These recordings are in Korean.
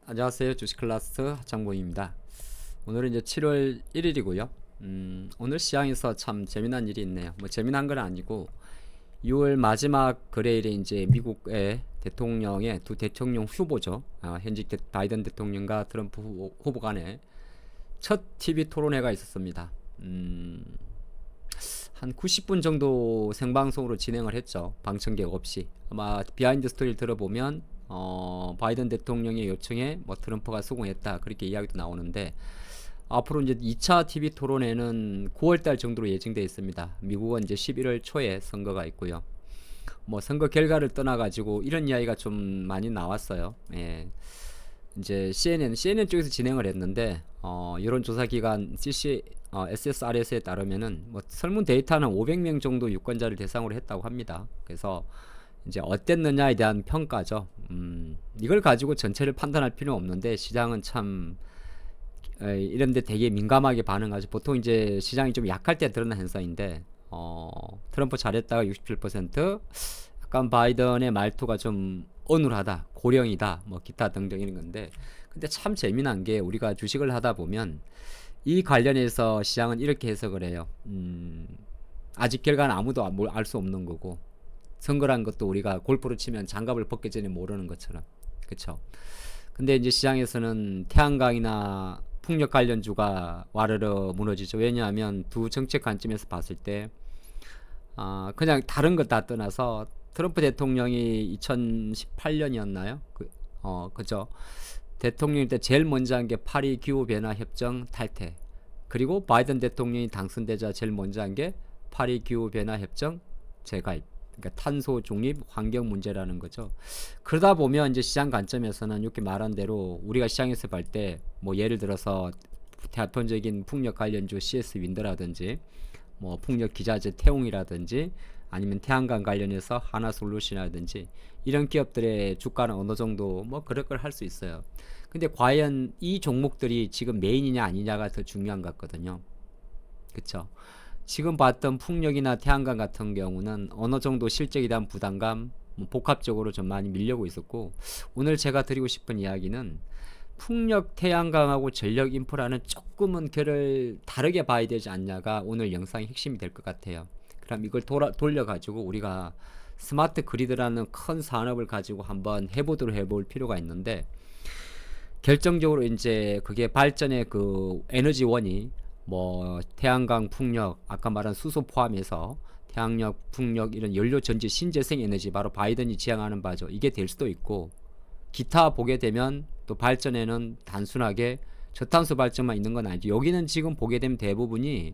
안녕하세요. 주식클라스 하창봉입니다. 오늘은 이제 7월 1일이고요. 오늘 시장에서 참 재미난 일이 있네요. 뭐 재미난 건 아니고 6월 마지막 거래일에 이제 미국의 대통령의 두 대통령 후보죠. 현직 바이든 대통령과 트럼프 후보 간에 첫 TV 토론회가 있었습니다. 한 90분 정도 생방송으로 진행을 했죠. 방청객 없이. 아마 비하인드 스토리를 들어보면 바이든 대통령의 요청에 뭐 트럼프가 수긍했다 그렇게 이야기도 나오는데, 앞으로 이제 2차 TV 토론회는 9월달 정도로 예정되어 있습니다. 미국은 이제 11월 초에 선거가 있고요. 뭐 선거 결과를 떠나가지고 이런 이야기가 좀 많이 나왔어요. 예. 이제 CNN 쪽에서 진행을 했는데, 여론조사기관 SSRS에 따르면은 뭐 설문 데이터는 500명 정도 유권자를 대상으로 했다고 합니다. 그래서 이제 어땠느냐에 대한 평가죠. 이걸 가지고 전체를 판단할 필요는 없는데, 시장은 참 이런데 되게 민감하게 반응하죠. 보통 이제 시장이 좀 약할 때 드러난 현상인데, 트럼프 잘했다가 67%, 약간 바이든의 말투가 좀 어눌하다, 고령이다, 뭐 기타 등등 이런 건데, 근데 참 재미난 게 우리가 주식을 하다 보면 이 관련해서 시장은 이렇게 해석을 해요. 아직 결과는 아무도 알 수 없는 거고, 선거란 것도 우리가 골프로 치면 장갑을 벗기 전에 모르는 것처럼, 그쵸? 근데 이제 시장에서는 태양광이나 풍력 관련주가 와르르 무너지죠. 왜냐하면 두 정책 관점에서 봤을 때, 그냥 다른 것 다 떠나서 트럼프 대통령이 2018년이었나요? 그죠? 대통령 때 제일 먼저 한 게 파리 기후 변화 협정 탈퇴. 그리고 바이든 대통령이 당선되자 제일 먼저 한 게 파리 기후 변화 협정 재가입. 그러니까 탄소 중립 환경 문제라는 거죠. 그러다 보면 이제 시장 관점에서는 이렇게 말한 대로 우리가 시장에서 볼 때 뭐 예를 들어서 대표적인 풍력 관련주 CS 윈드라든지 뭐 풍력 기자재 태웅이라든지 아니면 태양광 관련해서 하나솔루션이라든지 이런 기업들의 주가는 어느 정도 뭐 그럴 걸 할 수 있어요. 근데 과연 이 종목들이 지금 메인이냐 아니냐가 더 중요한 것 같거든요. 그쵸? 지금 봤던 풍력이나 태양광 같은 경우는 어느 정도 실적에 대한 부담감, 뭐 복합적으로 좀 많이 밀려고 있었고, 오늘 제가 드리고 싶은 이야기는 풍력, 태양광하고 전력 인프라는 조금은 결을 다르게 봐야 되지 않냐가 오늘 영상의 핵심이 될 것 같아요. 그럼 이걸 돌려가지고 우리가 스마트 그리드라는 큰 산업을 가지고 한번 해볼 필요가 있는데, 결정적으로 이제 그게 발전의 그 에너지원이 뭐 태양광, 풍력, 아까 말한 수소 포함해서 태양력, 풍력 이런 연료 전지 신재생 에너지, 바로 바이든이 지향하는 바죠. 이게 될 수도 있고, 기타 보게 되면 또 발전에는 단순하게 저탄소 발전만 있는 건 아니죠. 여기는 지금 보게 되면 대부분이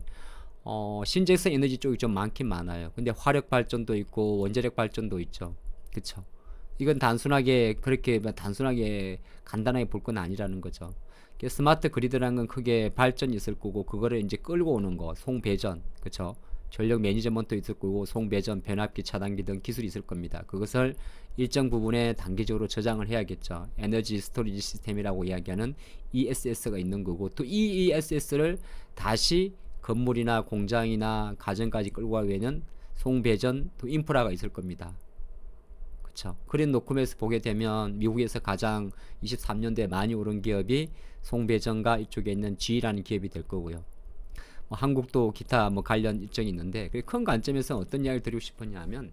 신재생 에너지 쪽이 좀 많긴 많아요. 근데 화력 발전도 있고 원자력 발전도 있죠. 그쵸? 이건 단순하게 그렇게 단순하게 간단하게 볼 건 아니라는 거죠. 스마트 그리드라는 건 크게 발전이 있을 거고, 그거를 이제 끌고 오는 거, 송배전, 그쵸? 전력 매니지먼트 있을 거고, 송배전, 변압기, 차단기 등 기술이 있을 겁니다. 그것을 일정 부분에 단기적으로 저장을 해야겠죠. 에너지 스토리지 시스템이라고 이야기하는 ESS가 있는 거고, 또 이 ESS를 다시 건물이나 공장이나 가정까지 끌고 가기 위해는 송배전, 또 인프라가 있을 겁니다. 그쵸? 그린 노크에서 보게 되면 미국에서 가장 23년도에 많이 오른 기업이 송배전과 이쪽에 있는 G라는 기업이 될 거고요. 뭐 한국도 기타 뭐 관련 일정이 있는데, 큰 관점에서 어떤 이야기를 드리고 싶었냐면,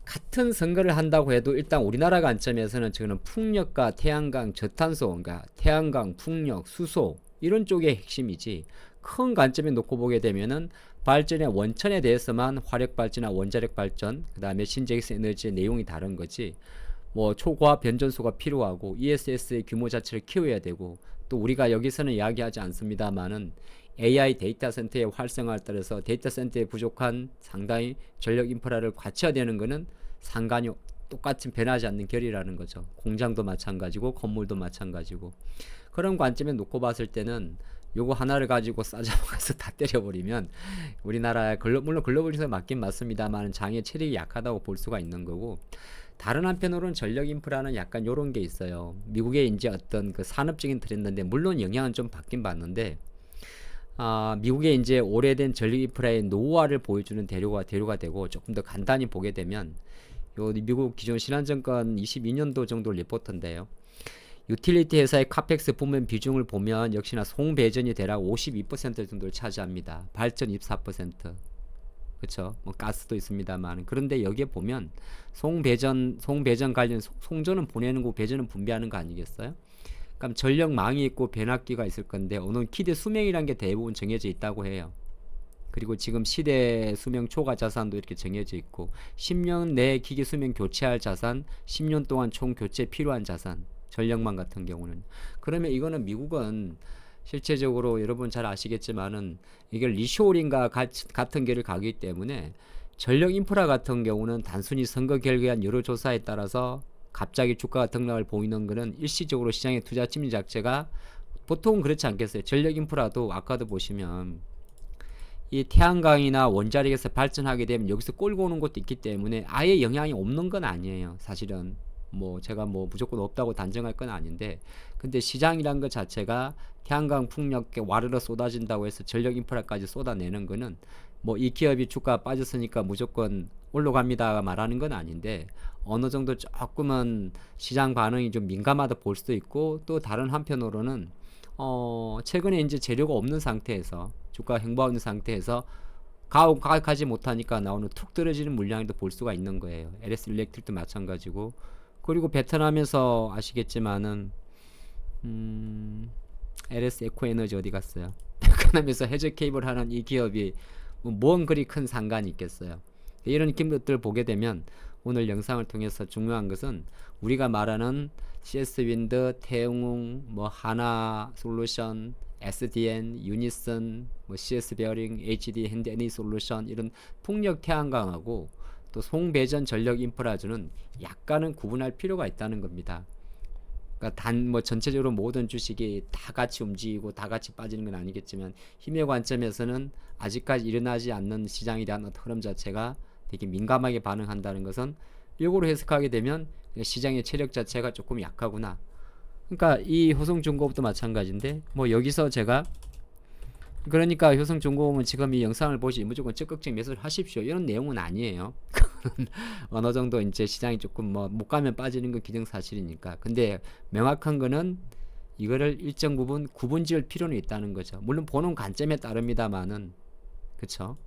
같은 선거를 한다고 해도 일단 우리나라 관점에서는 지금 풍력과 태양광, 저탄소, 그러니까 태양광, 풍력, 수소 이런 쪽의 핵심이지, 큰 관점에 놓고 보게 되면은 발전의 원천에 대해서만 화력 발전이나 원자력 발전, 그 다음에 신재생 에너지의 내용이 다른 거지, 뭐 초고압 변전소가 필요하고 ESS의 규모 자체를 키워야 되고, 또 우리가 여기서는 이야기하지 않습니다만은 AI 데이터 센터의 활성화에 따라서 데이터 센터에 부족한 상당히 전력 인프라를 갖춰야 되는 거는 상관이 똑같은 변하지 않는 결이라는 거죠. 공장도 마찬가지고 건물도 마찬가지고. 그런 관점에 놓고 봤을 때는 요거 하나를 가지고 싸잡아서 다 때려버리면 우리나라 물론 글로벌 지수가 맞긴 맞습니다만 장의 체력이 약하다고 볼 수가 있는 거고, 다른 한편으로는 전력 인프라는 약간 요런 게 있어요. 미국의 이제 어떤 그 산업적인 트렌드인데, 물론 영향은 좀 받긴 받는데, 미국의 이제 오래된 전력 인프라의 노후화를 보여주는 대료가 되고, 조금 더 간단히 보게 되면 요 미국 기존 신한증권 22년도 정도 리포트인데요. 유틸리티 회사의 카펙스 부문 비중을 보면 역시나 송배전이 대략 52% 정도를 차지합니다. 발전 24%. 그렇죠. 뭐 가스도 있습니다만, 그런데 여기에 보면 송배전 관련 송전은 보내는 거, 배전은 분배하는 거 아니겠어요? 그럼 전력망이 있고 변압기가 있을 건데 어느 기대 수명이란 게 대부분 정해져 있다고 해요. 그리고 지금 시대 수명 초과 자산도 이렇게 정해져 있고 10년 내에 기계 수명 교체할 자산, 10년 동안 총 교체 필요한 자산, 전력망 같은 경우는. 그러면 이거는 미국은 실제적으로 여러분 잘 아시겠지만은 이게 리쇼링과 같은 길을 가기 때문에 전력 인프라 같은 경우는 단순히 선거 결과한 여론조사에 따라서 갑자기 주가가 등락을 보이는 것은 일시적으로 시장의 투자 심리 자체가 보통은 그렇지 않겠어요. 전력 인프라도 아까도 보시면 이 태양광이나 원자력에서 발전하게 되면 여기서 끌고 오는 것도 있기 때문에 아예 영향이 없는 건 아니에요. 사실은 뭐 제가 뭐 무조건 없다고 단정할 건 아닌데, 근데 시장이란 것 자체가 태양광 풍력에 와르르 쏟아진다고 해서 전력 인프라까지 쏟아내는 거는 뭐 이 기업이 주가 빠졌으니까 무조건 올라갑니다 말하는 건 아닌데, 어느 정도 조금은 시장 반응이 좀 민감하다 볼 수도 있고, 또 다른 한편으로는 최근에 이제 재료가 없는 상태에서 주가 행보하는 상태에서 가지 못하니까 나오는 툭 떨어지는 물량도 볼 수가 있는 거예요. LS 일렉트릭도 마찬가지고. 그리고 베트남에서 아시겠지만은 LS 에코 에너지 어디 갔어요? 베트남에서 해저 케이블 하는 이 기업이 뭔 그리 큰 상관이 있겠어요. 이런 기업들 보게 되면 오늘 영상을 통해서 중요한 것은 우리가 말하는 CS 윈드, 태웅, 뭐 하나 솔루션, SDN, 유니슨, 뭐 CS 베어링, HD 핸드 애니 솔루션, 이런 풍력 태양광하고 또 송배전 전력 인프라주는 약간은 구분할 필요가 있다는 겁니다. 그러니까 단 뭐 전체적으로 모든 주식이 다 같이 움직이고 다 같이 빠지는 건 아니겠지만, 힘의 관점에서는 아직까지 일어나지 않는 시장에 대한 흐름 자체가 되게 민감하게 반응한다는 것은, 역으로 해석하게 되면 시장의 체력 자체가 조금 약하구나. 그러니까 이 효성중공업도 마찬가지인데, 뭐 여기서 제가 그러니까 효성중공업은 지금 이 영상을 보시 무조건 적극적 매수를 하십시오 이런 내용은 아니에요. 어느 정도 이제 시장이 조금 뭐 못 가면 빠지는 건 기정사실이니까. 근데 명확한 거는 이거를 일정 부분 구분 지을 필요는 있다는 거죠. 물론 보는 관점에 따릅니다만은, 그쵸?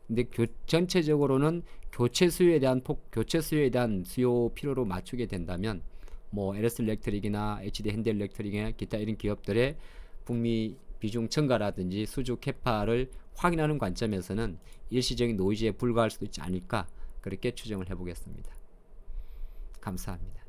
근데 전체적으로는 교체 수요에 대한 수요 필요로 맞추게 된다면 뭐 LS 일렉트릭이나 HD 핸드 일렉트릭이나 기타 이런 기업들의 북미 비중 증가라든지 수주 캐파를 확인하는 관점에서는 일시적인 노이즈에 불과할 수도 있지 않을까, 그렇게 추정을 해보겠습니다. 감사합니다.